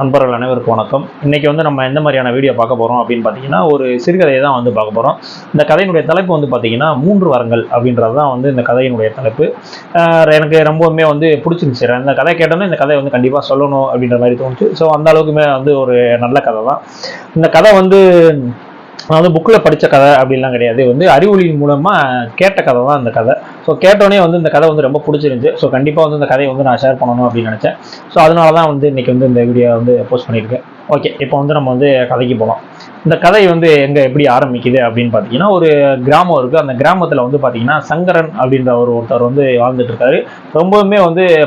நண்பர்கள் அனைவருக்கும் வணக்கம். இன்றைக்கி நம்ம எந்த மாதிரியான வீடியோ பார்க்க போகிறோம் அப்படின்னு பார்த்தீங்கன்னா, ஒரு சிறுகதையை தான் பார்க்க போகிறோம். இந்த கதையினுடைய தலைப்பு பார்த்தீங்கன்னா 3 வரங்கள் அப்படின்றது தான் இந்த கதையினுடைய தலைப்பு. எனக்கு ரொம்பவுமே பிடிச்சிருந்துச்சு. இந்த கதை கேட்டோன்னே இந்த கதையை கண்டிப்பாக சொல்லணும் அப்படின்ற மாதிரி தோணுச்சு. ஸோ அந்த அளவுக்குமே ஒரு நல்ல கதை தான். இந்த கதை நான் புக்கில் படித்த கதை அப்படின்லாம் கிடையாது. அறிவொளியின் மூலமாக கேட்ட கதை தான் இந்த கதை. ஸோ கேட்டோடனே இந்த கதை ரொம்ப பிடிச்சிருந்துச்சு. ஸோ கண்டிப்பாக இந்த கதையை நான் ஷேர் பண்ணணும் அப்படின்னு நினச்சேன். ஸோ அதனால தான் இன்றைக்கி இந்த வீடியோ போஸ்ட் பண்ணியிருக்கேன். ஓகே, இப்போ நம்ம கதைக்கு போகலாம். இந்த கதை எங்கே எப்படி ஆரம்பிக்குது அப்படின்னு பார்த்தீங்கன்னா, ஒரு கிராமம் இருக்குது. அந்த கிராமத்தில் பார்த்தீங்கன்னா சங்கரன் அப்படின்ற ஒருத்தர் வாழ்ந்துட்டு இருக்காரு. ரொம்பவுமே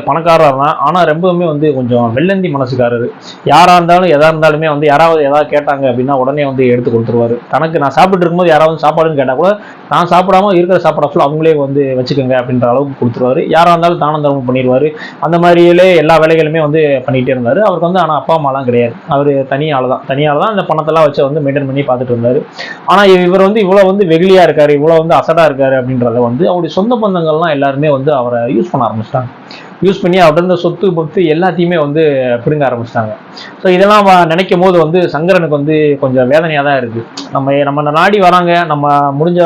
பணக்காரர் தான். ஆனால் ரொம்பவுமே கொஞ்சம் வெள்ளந்தி மனசுக்காரரு. யாராக இருந்தாலும் எதாக இருந்தாலுமே யாராவது எதாவது கேட்டாங்க அப்படின்னா உடனே எடுத்து கொடுத்துருவாரு. தனக்கு நான் சாப்பிட்டு இருக்கும்போது யாராவது சாப்பாடுன்னு கேட்டால் கூட நான் சாப்பிடாம இருக்கிற சாப்பாடை ஃபுல்லாக அவங்களே வச்சுக்கோங்க அப்படின்ற அளவுக்கு கொடுத்துருவாரு. யாராக இருந்தாலும் தானம் தர்மம் பண்ணிடுவார். அந்த மாதிரியிலே எல்லா வேலைகளுமே பண்ணிகிட்டே இருந்தார். அவருக்கு ஆனால் அப்பா அம்மாலாம் கிடையாது. அவர் தனியால் தான் இந்த பணத்தெல்லாம் வச்சு மெயின்டைன் பண்ணி பார்த்துட்டு இருந்தாரு. ஆனா இவர் இவ்வளவு வெகுளியா இருக்காரு, இவ்வளவு அசடா இருக்காரு அப்படின்றத அவருடைய சொந்த பந்தங்கள்லாம் எல்லாருமே அவரை யூஸ் பண்ண ஆரம்பிச்சிட்டாங்க. யூஸ் பண்ணி அவர்கிட்ட இருந்த சொத்து பொத்து எல்லாத்தையுமே பிடுங்க ஆரம்பிச்சிட்டாங்க. ஸோ இதெல்லாம் நினைக்கும் போது சங்கரனுக்கு கொஞ்சம் வேதனையாக தான் இருக்குது. நம்ம நாடி வராங்க, நம்ம முடிஞ்ச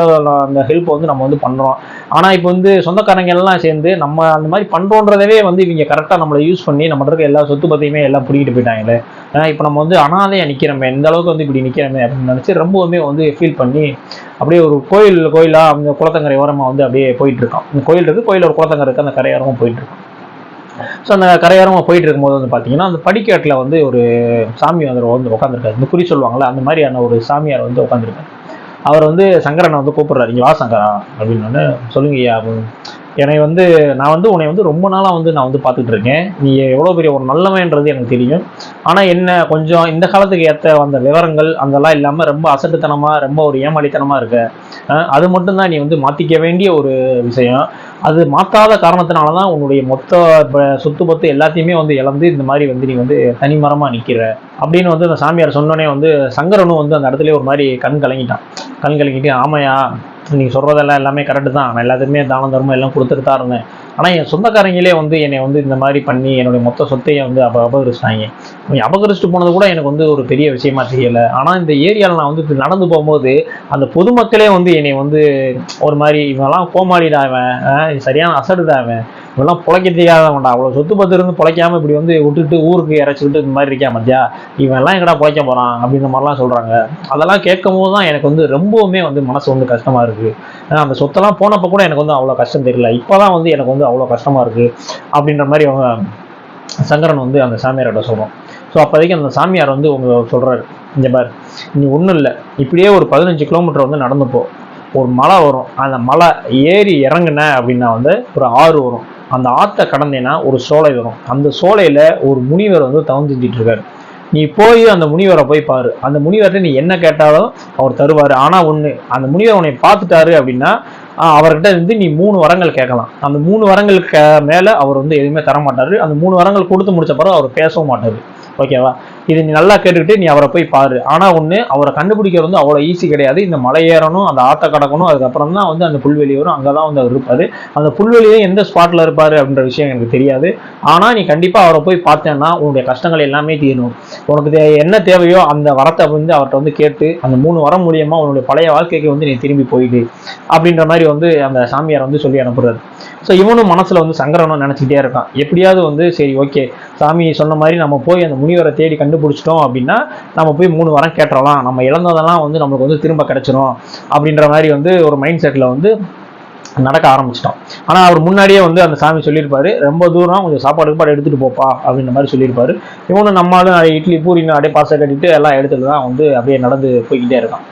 அந்த ஹெல்ப் நம்ம பண்ணுறோம். ஆனால் இப்போ சொந்தக்காரங்க எல்லாம் சேர்ந்து நம்ம அந்த மாதிரி பண்ணுறோன்றதவே இவங்க கரெக்டாக நம்மளை யூஸ் பண்ணி நம்ம இருக்க எல்லா சொத்து பற்றியுமே எல்லாம் பிடிக்கிட்டு போயிட்டாங்களே. ஏன்னா இப்போ நம்ம அனாதையாக நிற்கிறோமே, இந்த அளவுக்கு இப்படி நிற்கிறோமே அப்படின்னு நினச்சி ரொம்பவுமே ஃபீல் பண்ணி அப்படியே ஒரு கோயிலாக அந்த குளத்தங்கரை ஓரமாக அப்படியே போயிட்டு இருக்கோம். இந்த கோயில் இருக்குது, கோயில் ஒரு குளத்தங்கரை இருக்குது, அந்த கரையோரமாக போயிட்டு இருக்கோம். ஸோ அந்த கரையோரமாக போயிட்டு இருக்கும்போது பார்த்தீங்கன்னா, அந்த படிக்கட்டில் ஒரு சாமி உட்காந்துருக்காரு. இந்த குறி சொல்லுவாங்களே, அந்த மாதிரியான ஒரு சாமியார் உட்காந்துருக்காரு. அவர் சங்கரனை கூப்பிடுறாரு. இங்கே வா சங்கரா அப்படின்னு. சொல்லுங்க ஐயா. என்னை நான் உன்னை ரொம்ப நாளாக நான் பார்த்துட்டு இருக்கேன். நீ எவ்வளோ பெரிய ஒரு நல்லவன்றது எனக்கு தெரியும். ஆனால் என்ன கொஞ்சம் இந்த காலத்துக்கு ஏற்ற அந்த விவரங்கள் அதெல்லாம் இல்லாமல் ரொம்ப அசட்டுத்தனமாக, ரொம்ப ஒரு ஏமாளித்தனமாக இருக்க. அது மட்டும்தான் நீ மாற்றிக்க வேண்டிய ஒரு விஷயம். அது மாற்றாத காரணத்தினால தான் உன்னுடைய மொத்த சொத்து பத்து எல்லாத்தையுமே இழந்து இந்த மாதிரி நீ தனிமரமாக நிற்கிற அப்படின்னு அந்த சாமியார் சொன்னோடனே சங்கரனும் அந்த இடத்துல ஒரு மாதிரி கண் கலங்கிட்டு ஆமையா, நீங்கள் சொல்கிறதெல்லாம் எல்லாமே கரெக்டு தான். நான் எல்லாத்துக்குமே தானம் தர்மம் எல்லாம் கொடுத்துட்டு தான் இருந்தேன். ஆனால் என் சொந்தக்காரங்களே என்னை இந்த மாதிரி பண்ணி என்னுடைய மொத்த சொத்தையை அபகரிச்சிட்டாங்க. அபகரிச்சுட்டு போனது கூட எனக்கு ஒரு பெரிய விஷயமா தெரியலை. ஆனால் இந்த ஏரியாவில் நான் நடந்து போகும்போது அந்த பொதுமக்களே என்னை ஒரு மாதிரி இவங்கெல்லாம் கோமாளிடாவன், சரியான அசடுதாவன், இவெல்லாம் பிழைக்க தெரியாதவன்டா, அவ்வளோ சொத்து பத்து இருந்து பிழைக்காம இப்படி விட்டுட்டு ஊருக்கு இறச்சிக்கிட்டு இந்த மாதிரி இருக்கா மத்தியா, இவன்லாம் எங்கடா பிழைக்க போகிறான் அப்படின்ற மாதிரிலாம் சொல்கிறாங்க. அதெல்லாம் கேட்கும் போது தான் எனக்கு ரொம்பவுமே மனசு கஷ்டமாக இருக்குது. அந்த சொத்தெல்லாம் போனப்போ கூட எனக்கு அவ்வளோ கஷ்டம் தெரியல. இப்போ தான் எனக்கு அவ்வளோ கஷ்டமாக இருக்குது அப்படின்ற மாதிரி அவங்க சங்கரன் அந்த சாமியார்கிட்ட சொல்கிறோம். ஸோ அப்போதைக்கு அந்த சாமியார் சொல்கிறாரு, இங்கே பார், நீ ஒன்றும் இல்லை, இப்படியே ஒரு 15 கிலோமீட்டர் நடந்து போ. ஒரு மலை வரும். அந்த மலை ஏறி இறங்குன அப்படின்னா ஒரு ஆறு வரும். அந்த ஆற்றை கடந்தேன்னா ஒரு சோலை வரும். அந்த சோலையில் ஒரு முனிவர் தவம் செஞ்சுட்டு இருக்காரு. நீ போய் அந்த முனிவரை போய் பாரு. அந்த முனிவர்கிட்ட நீ என்ன கேட்டாலும் அவர் தருவார். ஆனால் ஒன்று, அந்த முனிவர் உன்னை பார்த்துட்டாரு அப்படின்னா அவர்கிட்ட நீ 3 வரங்கள் கேட்கலாம். அந்த 3 வரங்களுக்கு மேலே அவர் எதுவுமே தரமாட்டார். அந்த 3 வரங்கள் கொடுத்து முடிச்ச பிறகு அவர் பேசவும் மாட்டார். ஓகேவா? இது நீ நல்லா கேட்டுக்கிட்டு நீ அவரை போய் பாரு. ஆனால் ஒன்று, அவரை கண்டுபிடிக்கிறது அவ்வளோ ஈஸி கிடையாது. இந்த மலை ஏறணும், அந்த ஆற்றை கடக்கணும், அதுக்கப்புறம் தான் அந்த புல்வெளி வரும். அங்கே தான் அவர் இருப்பார். அந்த புல்வெளியே எந்த ஸ்பாட்டில் இருப்பார் அப்படின்ற விஷயம் எனக்கு தெரியாது. ஆனால் நீ கண்டிப்பாக அவரை போய் பார்த்தேன்னா உன்னுடைய கஷ்டங்கள் எல்லாமே தீரும். உனக்கு என்ன தேவையோ அந்த வரத்தை அவர்கிட்ட கேட்டு அந்த 3 வரம் மூலியமாக உன்னுடைய பழைய வாழ்க்கைக்கு நீ திரும்பி போயிடு அப்படின்ற மாதிரி அந்த சாமியார் சொல்லி அனுப்புறாரு. ஸோ இவனும் மனசில் சங்கரனும் நினச்சிக்கிட்டே இருக்கான். எப்படியாவது சரி ஓகே, சாமி சொன்ன மாதிரி நம்ம போய் அந்த முனிவரை தேடி கண்டுபிடிச்சிட்டோம் அப்படின்னா நம்ம போய் 3 வாரம் கேட்டுறலாம், நம்ம இழந்ததெல்லாம் நம்மளுக்கு திரும்ப கிடைச்சிரும் அப்படின்ற மாதிரி ஒரு மைண்ட் செட்டில் நடக்க ஆரம்பிச்சிட்டோம். ஆனால் அவர் முன்னாடியே அந்த சாமி சொல்லியிருப்பாரு, ரொம்ப தூரம் கொஞ்சம் சாப்பாடு எடுத்துகிட்டு போப்பா அப்படின்ற மாதிரி சொல்லியிருப்பாரு. இவனும் நம்மளும் இட்லி பூரின்னு அப்படியே பாசை கட்டிட்டு எல்லாம் எடுத்துட்டு தான் அப்படியே நடந்து போய்கிட்டே இருக்கான்.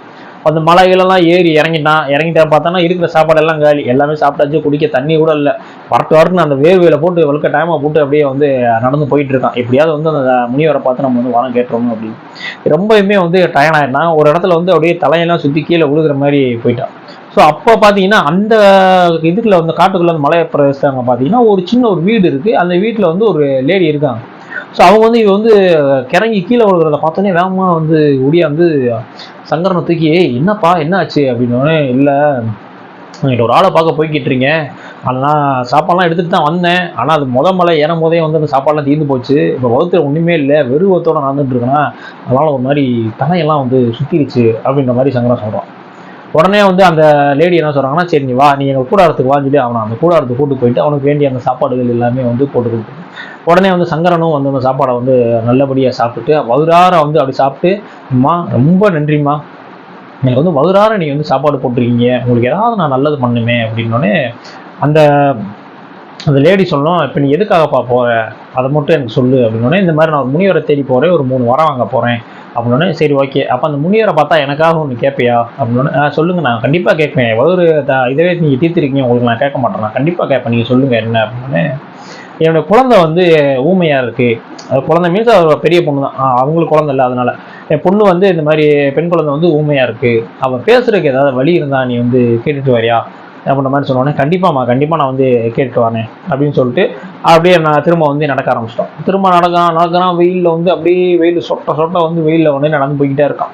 அந்த மலைகளெல்லாம் ஏறி இறங்கிட்டா பார்த்தானா இருக்கிற சாப்பாடெல்லாம் காலி. எல்லாமே சாப்பிட்டாச்சு, குடிக்க தண்ணி கூட இல்லை. வரட்டுன்னு அந்த வேர்வையில் போட்டு வழுக்க டைமாக போட்டு அப்படியே நடந்து போயிட்டு இருக்கான். எப்படியாவது அந்த முனிவரை பார்த்து நம்ம வாரம் கேட்டுறோம் அப்படின்னு. ரொம்பவுமே டயர்ட் ஆகிட்டான். ஒரு இடத்துல அப்படியே தலையெல்லாம் சுற்றி கீழே விழுகிற மாதிரி போயிட்டான். ஸோ அப்போ பார்த்தீங்கன்னா அந்த இதுக்குள்ள காட்டுக்குள்ள மலை பிரதேசங்க பார்த்தீங்கன்னா ஒரு சின்ன ஒரு வீடு இருக்குது. அந்த வீட்டில் ஒரு லேடி இருக்காங்க. ஸோ அவங்க இவ கிறங்கி கீழே விழுகிறத பார்த்தோன்னே வேகமாக ஒடியா சங்கரனை தூக்கி, என்னப்பா என்ன ஆச்சு அப்படின்னோடனே, இல்லை என்கிட்ட ஒரு ஆளை பார்க்க போய்கிட்டுறீங்க, அதெல்லாம் சாப்பாடுலாம் எடுத்துகிட்டு தான் வந்தேன். ஆனால் அது மலை ஏறும் போதே வந்து அந்த சாப்பாடுலாம் தீர்ந்து போச்சு. இப்போ வகுத்துல ஒன்றுமே இல்லை, வெறும் வகுத்தோட நடந்துட்டு இருக்கேன்னா அதனால் ஒரு மாதிரி தலையெல்லாம் வந்து சுற்றிடுச்சு அப்படின்ற மாதிரி சங்கரம் சொல்கிறான். உடனே வந்து அந்த லேடி என்ன சொல்கிறாங்கன்னா, சரி நீ வா, நீ எங்கள் கூடாரத்துக்கு வான்னு சொல்லி அவனை அந்த கூடாரத்துக்கு கூட்டு போயிட்டு அவனுக்கு வேண்டிய அந்த சாப்பாடுகள் எல்லாமே வந்து போட்டு கொடுத்து உடனே வந்து சங்கரனும் வந்து அந்த சாப்பாடை வந்து நல்லபடியாக சாப்பிட்டுட்டு வகுறார வந்து அப்படி சாப்பிட்டு, அம்மா ரொம்ப நன்றிம்மா, எனக்கு வந்து வகுறார நீங்கள் வந்து சாப்பாடு போட்டிருக்கீங்க, உங்களுக்கு ஏதாவது நான் நல்லது பண்ணுமே அப்படின்னோடனே அந்த அந்த லேடி சொல்லணும், இப்போ நீ எதுக்காகப்பா போகிற அதை மட்டும் எனக்கு சொல்லு அப்படின்னோடனே, இந்த மாதிரி நான் ஒரு முனிவரை தேடி போகிறேன், ஒரு 3 வரம் வாங்க போகிறேன் அப்படின்னோடனே, சரி ஓகே, அப்போ அந்த முனிவரை பார்த்தா எனக்காக ஒன்று கேட்பியா அப்படின்னோடனே, சொல்லுங்கள் நான் கண்டிப்பாக கேட்பேன், வகுறு இதவே நீங்கள் தீர்த்திருக்கீங்க, உங்களுக்கு நான் கேட்க மாட்டேன், நான் கண்டிப்பாக கேட்பேன், நீங்கள் சொல்லுங்கள் என்ன அப்படின்னோடனே, என்னுடைய குழந்தை வந்து ஊமையாக இருக்குது, குழந்தை மீன்ஸ் பெரிய பொண்ணு தான், அவங்களுக்கு குழந்தை இல்லை, அதனால என் பொண்ணு வந்து இந்த மாதிரி பெண் குழந்தை வந்து ஊமையாக இருக்குது, அவள் பேசுறதுக்கு ஏதாவது வழி இருந்தால் நீ வந்து கேட்டுட்டு வரியா அப்படின்ற மாதிரி சொன்னோடனே, கண்டிப்பாக நான் வந்து கேட்டுட்டு வரேன் அப்படின்னு சொல்லிட்டு அப்படியே நான் திரும்ப வந்து நடக்க ஆரம்பிச்சிட்டோம். திரும்ப நடக்கிறான் வெயிலில் வந்து அப்படியே வெயில் சொட்ட வந்து வெயிலில் வந்து நடந்து போய்கிட்டே இருக்கான்.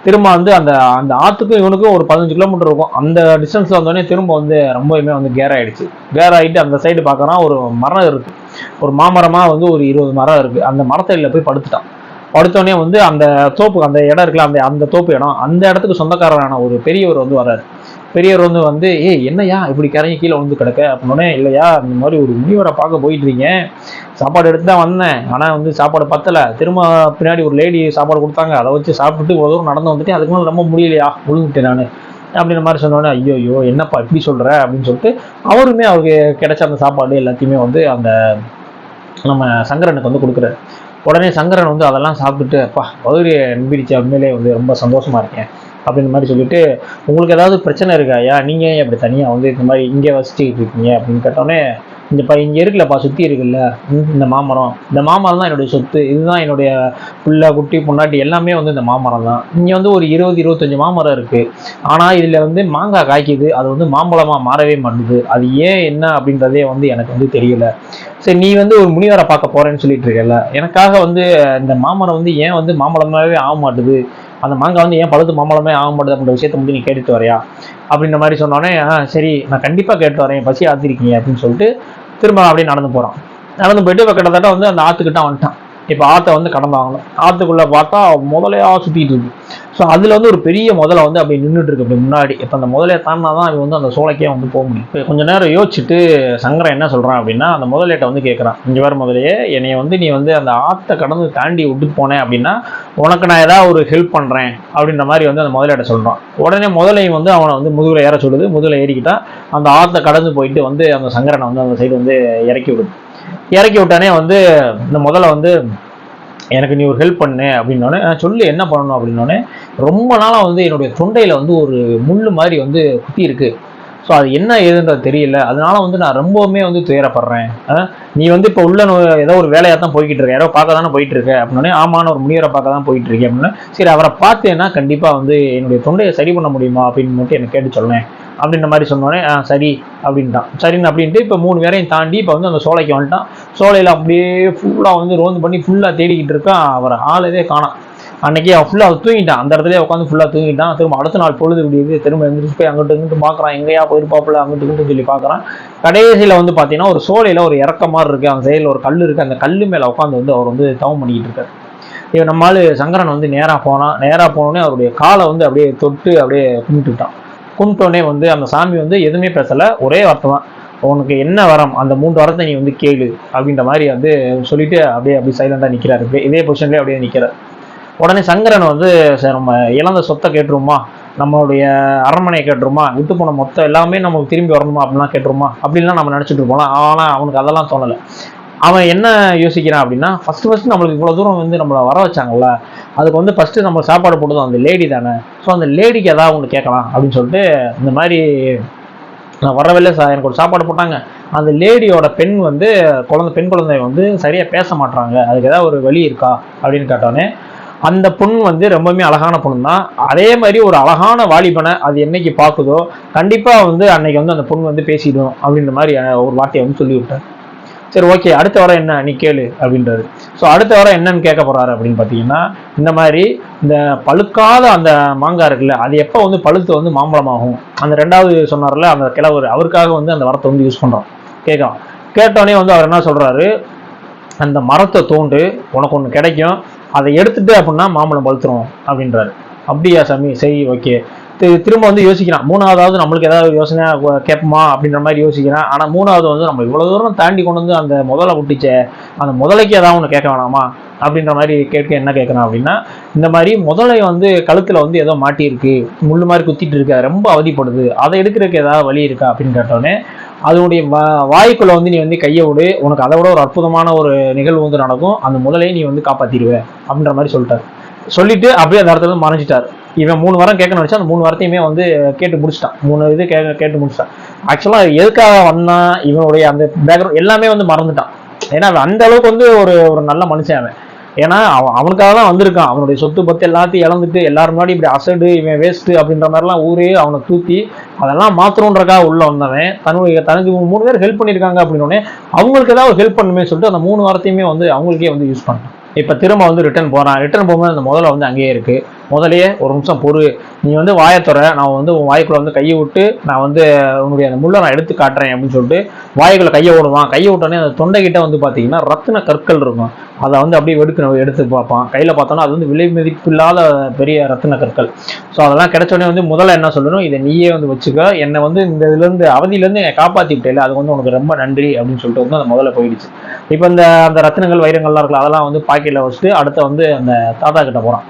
திரும்ப வந்து அந்த அந்த ஆற்றுக்கும் இவனுக்கும் ஒரு 15 கிலோமீட்டர் இருக்கும். அந்த டிஸ்டன்ஸில் வந்தோடனே திரும்ப வந்து ரொம்பவுமே வந்து கேர் ஆகிடுச்சு. கேர் ஆகிட்டு அந்த சைடு பார்க்குறான், ஒரு மரம் இருக்குது, ஒரு மாமரமாக வந்து ஒரு 20 மரம் இருக்குது. அந்த மரத்தடியில் போய் படுத்துட்டான். படுத்தோடனே வந்து அந்த தோப்பு, அந்த இடம் இருக்குல்ல, அந்த தோப்பு இடம், அந்த இடத்துக்கு சொந்தக்காரரான ஒரு பெரியவர் வந்து வர்றாரு. பெரியவர் வந்து என்னையா இப்படி கரைஞ்சி கீழே வந்து கிடக்க அப்படின்னோடனே, இல்லையா இந்த மாதிரி ஒரு முனிவரை பார்க்க போயிட்டு இருக்கீங்க, சாப்பாடு எடுத்து தான் வந்தேன், ஆனால் வந்து சாப்பாடு பத்தலை, திரும்ப பின்னாடி ஒரு லேடி சாப்பாடு கொடுத்தாங்க, அதை வச்சு சாப்பிட்டுட்டு இவ்வளோ தூரம் நடந்து வந்துட்டு அதுக்கு மேலே ரொம்ப முடியலையா, விழுந்துட்டேன் நான் அப்படின்ற மாதிரி சொன்னோடனே, ஐயோ என்னப்பா இப்படி சொல்கிற அப்படின்னு சொல்லிட்டு அவருமே அவருக்கு கிடைச்ச அந்த சாப்பாடு எல்லாத்தையுமே வந்து அந்த நம்ம சங்கரனுக்கு வந்து கொடுக்குறாரு. உடனே சங்கரன் வந்து அதெல்லாம் சாப்பிட்டுட்டு, அப்பா பகுதியை நம்பிடுச்சு, உண்மையிலே வந்து ரொம்ப சந்தோஷமா இருக்கேன் அப்படின்ற மாதிரி சொல்லிட்டு, உங்களுக்கு ஏதாவது பிரச்சனை இருக்காயா, நீங்கள் ஏன் இப்படி தனியாக வந்து இந்த மாதிரி இங்கே வசிச்சுக்கிட்டு இருக்கீங்க அப்படின்னு கேட்டோடனே, இங்கே இருக்குல்லப்பா, சுற்றி இருக்குல்ல இந்த மாமரம் தான் என்னுடைய சொத்து, இதுதான் என்னுடைய புள்ள குட்டி பொண்டாட்டி எல்லாமே வந்து இந்த மாமரம் தான். இங்கே வந்து ஒரு 20-25 மாமரம் இருக்குது, ஆனால் இதில் வந்து மாங்காய் காய்க்குது, அது வந்து மாம்பழமாக மாறவே மாட்டுது, அது ஏன் என்ன அப்படின்றதே வந்து எனக்கு வந்து தெரியல. சரி நீ வந்து ஒரு முனிவரை பார்க்க போகிறேன்னு சொல்லிட்டு இருக்கல, எனக்காக வந்து இந்த மாமரம் வந்து ஏன் வந்து மாம்பழமாகவே ஆக மாட்டுது, அந்த மாங்காய் வந்து ஏன் பழுத்து மாம்பழமே ஆக மாட்டுது அப்படின்ற விஷயத்த வந்து நீ கேட்டுட்டு வரையா அப்படின்ற மாதிரி சொன்னோடனே, சரி நான் கண்டிப்பாக கேட்டு வரேன், பசி ஆத்திருக்கீங்க அப்படின்னு சொல்லிட்டு திரும்ப அப்படியே நடந்து போகிறான். நடந்து போயிட்டு இப்போ கிட்டத்தட்ட வந்து அந்த ஆற்றுக்கிட்ட வந்துட்டான். இப்போ ஆற்றை வந்து கடந்தாகணும். ஆற்றுக்குள்ளே பார்த்தா முதலையா சுற்றிட்டு இருக்கு. ஸோ அதில் வந்து ஒரு பெரிய முதலை வந்து அப்படி நின்றுட்டு இருக்கு அப்படி முன்னாடி. இப்போ அந்த முதலையை தாண்டினா தான் அவன் வந்து அந்த சோலைக்கே வந்து போக முடியும். இப்போ கொஞ்சம் நேரம் யோசிச்சுட்டு சங்கரன் என்ன சொல்கிறான் அப்படின்னா, அந்த முதலையிட்ட வந்து கேட்குறான், இங்கே வேறு முதலையே, என்னைய வந்து நீ வந்து அந்த ஆற்றை கடந்து தாண்டி விட்டுட்டு போனேன் அப்படின்னா உனக்கு நான் ஏதாவது ஒரு ஹெல்ப் பண்ணுறேன் அப்படின்ற மாதிரி வந்து அந்த முதலையிட்ட சொல்கிறான். உடனே முதலையும் வந்து அவனை வந்து முதுகில் ஏற சொல்லுது. முதுகில் ஏறிக்கிட்டா அந்த ஆற்றை கடந்து போயிட்டு வந்து அந்த சங்கரனை வந்து அந்த சைடு வந்து இறக்கி விடுது. இறக்கி விட்டானே வந்து இந்த முதல்ல வந்து, எனக்கு நீ ஒரு ஹெல்ப் பண்ணு அப்படின்னோடனே, சொல்லு என்ன பண்ணணும் அப்படின்னோடனே, ரொம்ப நாளாக வந்து என்னுடைய தொண்டையில் வந்து ஒரு முள் மாதிரி வந்து குத்தி இருக்கு, ஸோ அது என்ன ஏதுன்றது தெரியல, அதனால வந்து நான் ரொம்பவுமே வந்து துயரப்படுறேன், நீ வந்து இப்போ உள்ள ஏதோ ஒரு வேலையாக தான் போய்கிட்டு இருக்க, யாரோ பார்க்க தானே போயிட்டு இருக்க அப்படின்னோடனே, ஆமான்னு ஒரு முனிவரை பார்க்க தான் போயிட்டு இருக்கேன் அப்படின்னா, சரி அவரை பார்த்தேன்னா கண்டிப்பாக வந்து என்னுடைய தொண்டையை சரி பண்ண முடியுமா அப்படின்னு மட்டும் எனக்கு கேட்டு சொல்லேன் அப்படின்ற மாதிரி சொன்னோடனே, சரி அப்படின்ட்டான். சரின்னு அப்படின்ட்டு இப்போ 3 பேரையும் தாண்டி இப்போ வந்து அந்த சோலைக்கு வந்துட்டான். சோலையில் அப்படியே ஃபுல்லாக வந்து ரோந்து பண்ணி ஃபுல்லாக தேடிக்கிட்டு இருக்கான். அவரை ஆளவே காணாம். அன்னைக்கு அவன் ஃபுல்லாக தூங்கிட்டான், அந்த இடத்துல உட்காந்து ஃபுல்லாக தூங்கிட்டான். திரும்ப அடுத்த நாள் பொழுது விடியுது, திரும்ப எழுந்திரிச்சு போய் அங்கிட்டு இங்கிட்டு பார்க்குறான், எங்கேயா போயிருப்பாப்புல அங்கிட்டு இங்கிட்டு சொல்லி பார்க்குறான். கடைசியில் வந்து பார்த்தீங்கன்னா ஒரு சோலையில் ஒரு இறக்க மாதிரி இருக்குது, அந்த சைடில் ஒரு கல் இருக்குது, அந்த கல் மேலே உட்காந்து வந்து அவர் வந்து தவம் பண்ணிக்கிட்டு இருக்காரு. இவன் நம்மளால் சங்கரன் வந்து நேராக போனோடனே அவருடைய காலை வந்து அப்படியே தொட்டு அப்படியே கும்பிட்டுட்டான். கும்பிட்டோடனே வந்து அந்த சாமி வந்து எதுவுமே பேசலை, ஒரே வார்த்தை தான், உனக்கு என்ன வரம் அந்த 3 வரத்தை நீ வந்து கேளு அப்படின்ற மாதிரி வந்து சொல்லிட்டு அப்படியே சைலண்டாக நிற்கிறாரு. இதே பொசிஷன்லேயே அப்படியே நிற்கிறார். உடனே சங்கரன் வந்து, சார் நம்ம இழந்த சொத்தை கேட்டுருமா, நம்மளுடைய அரண்மனையை கேட்டுருமா, விட்டு போன மொத்தம் எல்லாமே நமக்கு திரும்பி வரணுமா அப்படின்லாம் கேட்டுருமா அப்படின்லாம் நம்ம நினச்சிட்டு இருப்போம். ஆனால் அவனுக்கு அதெல்லாம் தோணலை. அவன் என்ன யோசிக்கிறான் அப்படின்னா, ஃபஸ்ட்டு நம்மளுக்கு இவ்வளோ தூரம் வந்து நம்மளை வர வச்சாங்கல்ல, அதுக்கு வந்து ஃபஸ்ட்டு நம்ம சாப்பாடு போட்டதும் அந்த லேடி தானே, ஸோ அந்த லேடிக்கு ஏதாவது ஒன்று கேட்கலாம் அப்படின்னு சொல்லிட்டு, இந்த மாதிரி நான் வரவில்லை சார், எனக்கு ஒரு சாப்பாடு போட்டாங்க, அந்த லேடியோட பெண் குழந்தை வந்து சரியாக பேச மாட்டாங்க, அதுக்கு ஏதாவது ஒரு வழி இருக்கா அப்படின்னு கேட்டோன்னே, அந்த பொண்ணு வந்து ரொம்பவுமே அழகான பொண்ணு தான், அதே மாதிரி ஒரு அழகான வாலிபனை அது என்னைக்கு பார்க்குதோ கண்டிப்பாக வந்து அன்னைக்கு வந்து அந்த பொண்ணு வந்து பேசிடும் அப்படின்ற மாதிரி ஒரு வார்த்தையை வந்து சொல்லி விட்டேன். சரி ஓகே, அடுத்த வாரம் என்ன நீ கேளு அப்படின்றாரு. ஸோ அடுத்த வாரம் என்னன்னு கேட்க போறாரு அப்படின்னு பார்த்தீங்கன்னா, இந்த மாதிரி இந்த பழுக்காத அந்த மாங்காய் இருக்குல்ல, அது எப்போ வந்து பழுத்து வந்து மாம்பழமாகும், அந்த ரெண்டாவது சொன்னார்ல அந்த கிழவர், அவருக்காக வந்து அந்த வார்த்தை வந்து யூஸ் பண்றோம். கேட்கலாம். கேட்டோடனே வந்து அவர் என்ன சொல்றாரு, அந்த மரத்தை தோண்டு, உனக்கு ஒன்று கிடைக்கும், அதை எடுத்துட்டு அப்படின்னா மாம்பழம் பழுத்துரும் அப்படின்றாரு. அப்படியா சாமி, சரி ஓகே. திரும்ப வந்து யோசிக்கிறான், மூணாவதாவது நம்மளுக்கு ஏதாவது யோசனை கேட்போமா அப்படின்ற மாதிரி யோசிக்கிறான். ஆனால் மூணாவது வந்து நம்ம இவ்வளோ தூரம் தாண்டி கொண்டு வந்து அந்த முதலை விட்டுச்சே, அந்த முதலைக்கு ஏதாவது ஒன்று கேட்க வேணாமா அப்படின்ற மாதிரி என்ன கேட்குறான் அப்படின்னா, இந்த மாதிரி முதலை வந்து கழுத்தில் வந்து ஏதோ மாட்டியிருக்கு, முள்ளு மாதிரி குத்திட்டு இருக்கா, ரொம்ப அவதிப்படுது, அதை எடுக்கிறதுக்கு ஏதாவது வழி இருக்கா அப்படின்னு கேட்டோடனே, அதனுடைய வாய்க்குள்ள வந்து நீ வந்து கையை விடு, உனக்கு அதை விட ஒரு அற்புதமான ஒரு நிகழ்வு வந்து நடக்கும், அந்த முதலையை நீ வந்து காப்பாற்றிடுவ அப்படின்ற மாதிரி சொல்லிட்டார். சொல்லிட்டு அப்படியே அந்த இடத்துல மறைஞ்சிட்டார். இவன் 3 வாரம் கேட்கணும்னு வச்சா அந்த 3 வாரத்தையுமே வந்து கேட்டு முடிச்சிட்டான். 3 இது கேட்டு முடிச்சிட்டான். ஆக்சுவலா எதுக்காக வந்தான், இவனுடைய அந்த பேக்ரவுண்ட் எல்லாமே வந்து மறந்துட்டான். ஏன்னா அந்த அளவுக்கு வந்து ஒரு ஒரு நல்ல மனுஷன் அவன். ஏன்னா அவனுக்காக தான் வந்திருக்கான். அவனுடைய சொத்து பத்து எல்லாத்தையும் இழந்துட்டு எல்லாரும் முன்னாடி இப்படி அசடு, இவன் வேஸ்ட் அப்படின்ற மாதிரிலாம் ஊரே அவனை தூத்தி அதெல்லாம் மாத்திரம்ன்றக்காக உள்ள வந்தவன் தனக்கு 3 பேர் ஹெல்ப் பண்ணியிருக்காங்க அப்படின்னோடனே அவங்களுக்கு ஏதாவது ஹெல்ப் பண்ணுமே சொல்லிட்டு அந்த 3 வாரத்தையுமே வந்து அவங்களுக்கே வந்து யூஸ் பண்ணான். இப்போ திரும்ப வந்து ரிட்டர்ன் போகும்போது அந்த முதல்ல வந்து அங்கேயே இருக்கு. முதலையே ஒரு நிமிஷம் பொறு, நீ வந்து வாயத்துற, நான் வந்து உன் வாய்க்குள்ள வந்து கையை விட்டு நான் வந்து உன்னுடைய அந்த முள்ளை நான் எடுத்து காட்டுறேன் அப்படின்னு சொல்லிட்டு வாய்க்குள்ள கையை விட்டோன்னே அந்த தொண்டை கிட்ட வந்து பார்த்தீங்கன்னா ரத்தின கற்கள் இருக்கும். அதை வந்து அப்படியே எடுத்து பார்ப்பான். கையில் பார்த்தோன்னா அது வந்து விலை மதிப்பில்லாத பெரிய ரத்தின கற்கள். ஸோ அதெல்லாம் கிடைச்சோடனே வந்து முதல்ல என்ன சொல்லணும், இதை நீயே வந்து வச்சுக்க, என்னை வந்து இந்த இதுலேருந்து அவதியிலேருந்து என்னை காப்பாற்றிவிட்டேல, அது வந்து உனக்கு ரொம்ப நன்றி அப்படின்னு சொல்லிட்டு வந்து அந்த முதல்ல போயிடுச்சு. இப்போ அந்த ரத்தினங்கள் வைரங்கள்லாம் இருக்குல்ல, அதெல்லாம் வந்து பாக்கெட்டில் வச்சுட்டு அடுத்த வந்து அந்த தாத்தா கிட்ட போகிறான்.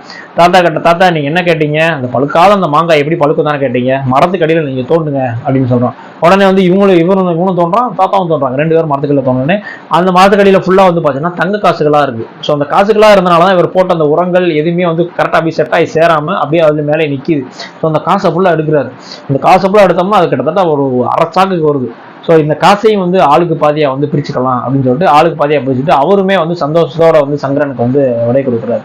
தாத்தா நீங்கள் என்ன கேட்டீங்க, அந்த பழுக்காத அந்த மாங்காய் எப்படி பழுக்கும் தானே கேட்டீங்க, மரத்துக்கு அடியில் நீங்கள் தோண்டுங்க அப்படின்னு சொல்கிறோம். உடனே வந்து இவனும் தோன்றான், தாத்தாவும் தோன்றாங்க, 2 பேரும் மரத்துக்கடியில் தோணுனே அந்த மரத்துக்கடியில் ஃபுல்லாக வந்து பார்த்தீங்கன்னா தங்க காசுகளாக இருக்குது. ஸோ அந்த காசுகளாக இருந்தனால தான் இவர் போட்ட அந்த உரங்கள் எதுவுமே வந்து கரெக்டாக அப்படியே செட் ஆகி சேராமல் அப்படியே அதில் மேலே நிற்கிது. ஸோ அந்த காசை ஃபுல்லாக எடுக்கிறாரு. இந்த காசை ஃபுல்லாக எடுத்தோம்னா அது கிட்டத்தட்ட ஒரு அரை சாக்குக்கு வருது. ஸோ இந்த காசையும் வந்து ஆளுக்கு பாதியாக வந்து பிரிச்சுக்கலாம் அப்படின்னு சொல்லிட்டு ஆளுக்கு பாதியாக பிரிச்சுட்டு அவருமே வந்து சந்தோஷத்தோட வந்து சங்கரனுக்கு வந்து விடை கொடுக்குறாரு.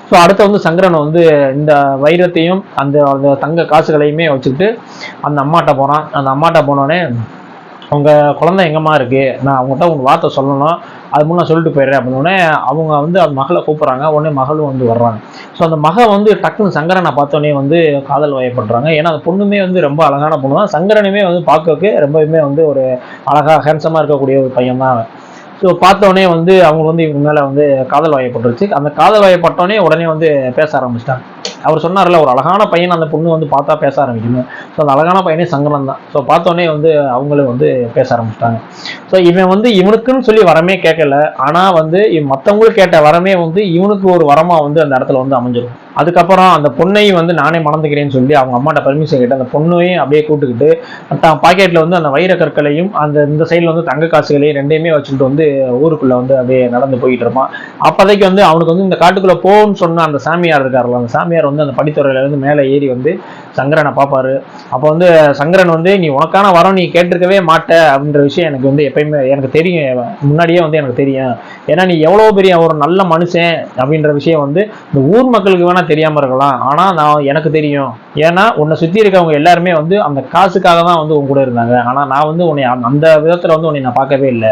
ஸோ அடுத்து வந்து சங்கரன் வந்து இந்த வைரத்தையும் அந்த தங்க காசுகளையுமே வச்சுக்கிட்டு அந்த அம்மாட்ட போகிறான். அந்த அம்மாட்ட போனோடனே, உங்கள் குழந்தை எங்கம்மா இருக்குது, நான் அவங்ககிட்ட உங்கள் வார்த்தை சொல்லணும், அது முன்னே சொல்லிட்டு போயிடுறேன் அப்படின்னோடனே அவங்க வந்து அந்த மகளை கூப்பிட்றாங்க. உடனே மகளும் வந்து வர்றாங்க. ஸோ அந்த மகள் வந்து டக்குன்னு சங்கரனை பார்த்தோன்னே வந்து காதல் வயப்படுறாங்க. ஏன்னா அந்த பொண்ணுமே வந்து ரொம்ப அழகான பொண்ணு தான். சங்கரனுமே வந்து பார்க்கறதுக்கு ரொம்பவுமே வந்து ஒரு அழகாக ஹேண்ட்ஸமாக இருக்கக்கூடிய ஒரு பையன் தான் அவன். ஸோ பார்த்தோடனே வந்து அவங்க வந்து இவங்க மேலே வந்து காதல் வயப்பட்டுருச்சு. அந்த காதல் வயப்பட்டோடனே உடனே வந்து பேச ஆரம்பிச்சிட்டாங்க. அவர் சொன்னார்ல, ஒரு அழகான பையன் அந்த பொண்ணு வந்து பார்த்தா பேச ஆரம்பிக்கணும். ஸோ அந்த அழகான பையனே சங்கரன் தான். ஸோ பார்த்தோன்னே வந்து அவங்களும் வந்து பேச ஆரம்பிச்சிட்டாங்க. ஸோ இவன் வந்து இவனுக்குன்னு சொல்லி வரமே கேட்கல, ஆனால் வந்து மற்றவங்களுக்கு கேட்ட வரமே வந்து இவனுக்கு ஒரு வரமாக வந்து அந்த இடத்துல வந்து அமைஞ்சிடும். அதுக்கப்புறம் அந்த பொண்ணையும் வந்து நானே மணந்துக்கிறேன்னு சொல்லி அவங்க அம்மாட்ட பர்மிஷன் கேட்டு அந்த பொண்ணையும் அப்படியே கூட்டுக்கிட்டு தான் பாக்கெட்டில் வந்து அந்த வைர கற்களையும் இந்த சைடில் வந்து தங்க காசுகளையும் ரெண்டையுமே வச்சுக்கிட்டு வந்து ஊருக்குள்ளே வந்து அப்படியே நடந்து போயிட்டு இருப்பான். அப்போதைக்கு வந்து அவனுக்கு வந்து இந்த காட்டுக்குள்ளே போகும்னு சொன்ன அந்த சாமியார் இருக்காருல்ல, அந்த சாமியார் வந்து அந்த படித்துறையிலேருந்து மேலே ஏறி வந்து சங்கரனை பார்ப்பாரு. அப்போ வந்து சங்கரன் வந்து, நீ உனக்கான வரம் நீ கேட்டிருக்கவே மாட்ட அப்படின்ற விஷயம் எனக்கு வந்து எப்பயுமே எனக்கு தெரியும், முன்னாடியே வந்து எனக்கு தெரியும். ஏன்னா நீ எவ்வளோ பெரிய ஒரு நல்ல மனுஷன் அப்படின்ற விஷயம் வந்து இந்த ஊர் மக்களுக்கு வேணா தெரியாமல் இருக்கலாம், ஆனால் எனக்கு தெரியும். ஏன்னா உன்னை சுற்றி இருக்கவங்க எல்லாருமே வந்து அந்த காசுக்காக தான் வந்து உன் கூட இருந்தாங்க. ஆனால் நான் வந்து உன்னை அந்த விதத்தில் வந்து உன்னை நான் பார்க்கவே இல்லை.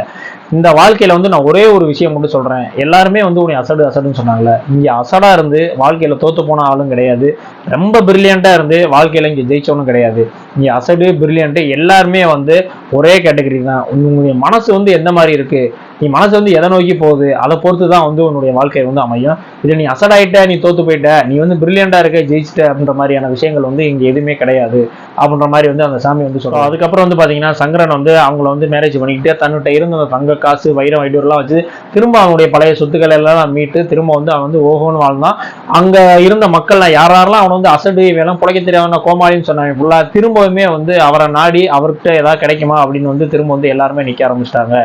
இந்த வாழ்க்கையில வந்து நான் ஒரே ஒரு விஷயம் மட்டும் சொல்றேன், எல்லாருமே வந்து உன்னை அசடுன்னு சொன்னாங்கல்ல, இங்க அசடா இருந்து வாழ்க்கையில தோத்து போன ஆளும் கிடையாது, ரொம்ப பிரில்லியண்டா இருந்து வாழ்க்கையில இங்க ஜெயிச்சவனும் கிடையாது. இங்க அசடு பிரில்லியன்ட் எல்லாருமே வந்து ஒரே கேட்டகரி தான். உன்னுடைய மனசு வந்து எந்த மாதிரி இருக்கு, நீ மனசு வந்து எதை நோக்கி போகுது, அதை பொறுத்து தான் வந்து உன்னுடைய வாழ்க்கை வந்து அமையும். இது நீ அசடாயிட்ட, நீ தோத்து போயிட்ட, நீ வந்து பிரில்லியண்டா இருக்க, ஜெயிச்சிட்ட அப்படின்ற மாதிரியான விஷயங்கள் வந்து இங்க எதுவுமே கிடையாது அப்படின்ற மாதிரி வந்து அந்த சாமி வந்து சொல்றோம். அதுக்கப்புறம் வந்து பாத்தீங்கன்னா சங்கரன் வந்து அவங்கள வந்து மேரேஜ் பண்ணிக்கிட்டு தன்னிட்ட இருந்த அந்த தங்க காசு வைரம் வைடூர்லாம் வச்சு திரும்ப அவனுடைய பழைய சொத்துக்களை எல்லாம் மீட்டு திரும்ப வந்து அவன் வந்து ஓஹோன்னு வாழ்ந்தான். அங்க இருந்த மக்கள்லாம் யாரெல்லாம் அவன் வந்து அசடு வேணும் பிழைக்க தெரியாத கோமாளின்னு சொன்னாங்க ஃபுல்லா திரும்பவுமே வந்து அவரை நாடி அவர்கிட்ட ஏதாவது கிடைக்குமா அப்படின்னு வந்து திரும்ப வந்து எல்லாருமே நிக்க ஆரம்பிச்சிட்டாங்க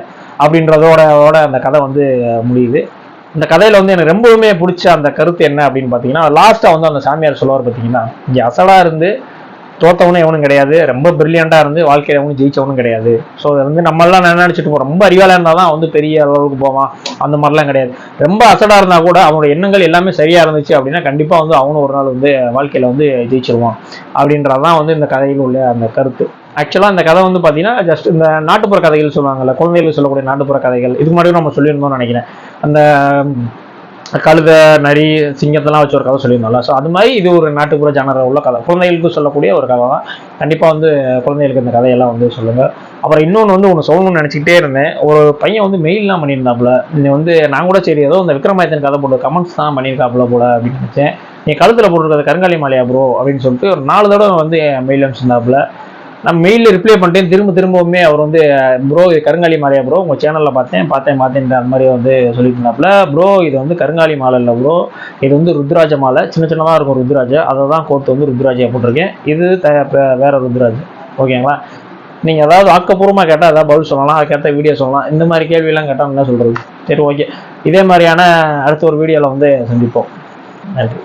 அப்படின்றதோட அந்த கதை வந்து முடியுது. இந்த கதையில வந்து எனக்கு ரொம்பவுமே பிடிச்ச அந்த கருத்து என்ன அப்படின்னு பாத்தீங்கன்னா, லாஸ்டா வந்து அந்த சாமியார் சொல்லுவார் பாத்தீங்கன்னா, இங்க அசடா இருந்து தோத்தவனும் எவனும் கிடையாது, ரொம்ப பிரில்லியண்டா இருந்து வாழ்க்கையில எவனும் ஜெயிச்சவனும் கிடையாது. ஸோ அதை வந்து நம்ம எல்லாம் நினைச்சிட்டு போறோம், ரொம்ப அறிவாளா இருந்தாதான் வந்து பெரிய அளவுக்கு போவான், அந்த மாதிரிலாம் கிடையாது. ரொம்ப அசடா இருந்தா கூட அவனோட எண்ணங்கள் எல்லாமே சரியா இருந்துச்சு அப்படின்னா கண்டிப்பா வந்து அவனும் ஒரு நாள் வந்து வாழ்க்கையில வந்து ஜெயிச்சிருவான் அப்படின்றதான் வந்து இந்த கதையில் உள்ள அந்த கருத்து. ஆக்சுவலாக இந்த கதை வந்து பார்த்தீங்கன்னா ஜஸ்ட் இந்த நாட்டுப்புற கதைகள் சொல்லுவாங்கல்ல, குழந்தைகளுக்கு சொல்லக்கூடிய நாட்டுப்புற கதைகள், இதுக்கு முன்னாடி நம்ம சொல்லியிருந்தோம்னு நினைக்கிறேன். அந்த கழுத, நரி, சிங்கத்தெல்லாம் வச்சு ஒரு கதை சொல்லியிருந்தோம்ல. ஸோ அது மாதிரி இது ஒரு நாட்டுப்புற ஜானர உள்ள கதை, குழந்தைகளுக்கு சொல்லக்கூடிய ஒரு கதை தான். கண்டிப்பாக வந்து குழந்தைகளுக்கு இந்த கதையெல்லாம் வந்து சொல்லுங்கள். அப்புறம் இன்னொன்று வந்து ஒன்று சொல்லணும்னு நினச்சிக்கிட்டே இருந்தேன். ஒரு பையன் வந்து மெயிலெலாம் பண்ணியிருந்தாப்புல. நீ வந்து நான் கூட சரி ஏதோ இந்த விக்ரமாதித்தன் கதை போட்டு கமெண்ட்ஸ் தான் பண்ணியிருக்காப்புல போல அப்படின்னு நினச்சேன். நீ கழுத்தில் போட்டுருக்கிறது கருங்காலி மாலையா ப்ரோ அப்படின்னு சொல்லிட்டு ஒரு 4 தடவை வந்து மெயில் அனுப்பிச்சிருந்தாப்புல. நான் மெயிலில் ரிப்ளை பண்ணிட்டேன். திரும்பவுமே அவர் வந்து ப்ரோ இது கருங்காலி மாலையா ப்ரோ, உங்கள் சேனலில் பார்த்தேன் அந்த மாதிரி வந்து சொல்லிட்டு இருந்தாப்புல. ப்ரோ இது வந்து கருங்காலி மாலை இல்லை ப்ரோ, இது வந்து ருத்ராஜ மாலை, சின்னதாக இருக்கும் ருத்ராஜ, அதை தான் கோர்த்து வந்து ருத்ராஜையை போட்டிருக்கேன். இது வேற ருத்ராஜ். ஓகேங்களா? நீங்கள் ஏதாவது ஆக்கப்பூர்வமாக கேட்டால் ஏதாவது பதில் சொல்லலாம், அதுக்கேற்ற வீடியோ சொல்லலாம். இந்த மாதிரி கேள்வியெல்லாம் கேட்டால் என்ன சொல்கிறது? சரி, ஓகே. இதே மாதிரியான அடுத்த ஒரு வீடியோவில் வந்து சந்திப்போம். நன்றி.